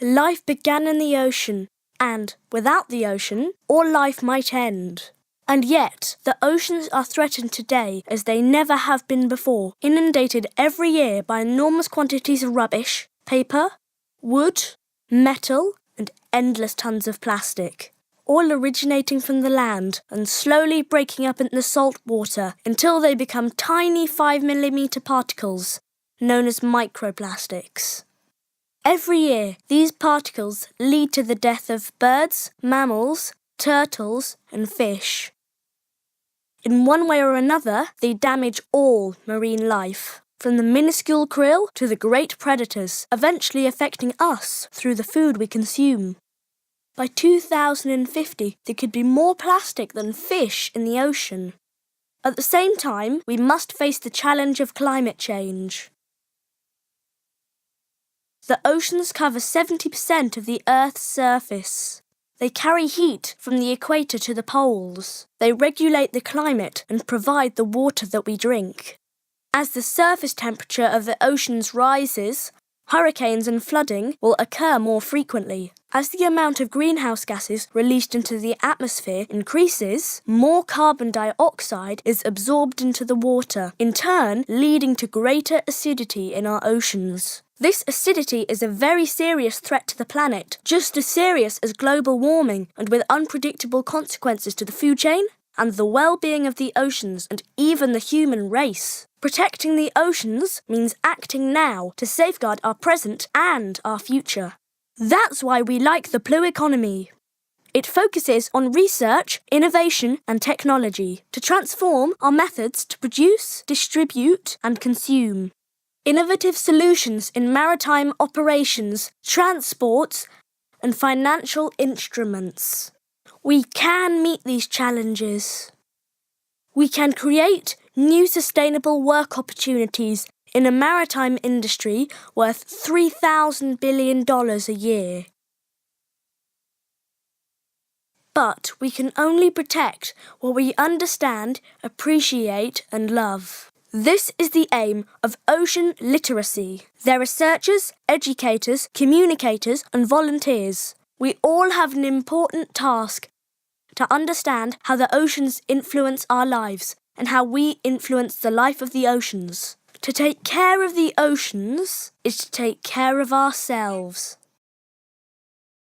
Life began in the ocean, and without the ocean, all life might end. And yet, the oceans are threatened today as they never have been before, inundated every year by enormous quantities of rubbish, paper, wood, metal, and endless tons of plastic, all originating from the land and slowly breaking up in the salt water until they become tiny 5mm particles, known as microplastics. Every year, these particles lead to the death of birds, mammals, turtles, and fish. In one way or another, they damage all marine life, from the minuscule krill to the great predators, eventually affecting us through the food we consume. By 2050, there could be more plastic than fish in the ocean. At the same time, we must face the challenge of climate change. The oceans cover 70% of the Earth's surface. They carry heat from the equator to the poles. They regulate the climate and provide the water that we drink. As the surface temperature of the oceans rises, hurricanes and flooding will occur more frequently. As the amount of greenhouse gases released into the atmosphere increases, more carbon dioxide is absorbed into the water, in turn leading to greater acidity in our oceans. This acidity is a very serious threat to the planet, just as serious as global warming and with unpredictable consequences to the food chain and the well-being of the oceans and even the human race. Protecting the oceans means acting now to safeguard our present and our future. That's why we like the Blue Economy. It focuses on research, innovation and technology to transform our methods to produce, distribute and consume. Innovative solutions in maritime operations, transport and financial instruments. We can meet these challenges. We can create new sustainable work opportunities in a maritime industry worth $3,000 billion a year. But we can only protect what we understand, appreciate and love. This is the aim of Ocean Literacy. They're researchers, educators, communicators and volunteers. We all have an important task to understand how the oceans influence our lives and how we influence the life of the oceans. To take care of the oceans is to take care of ourselves.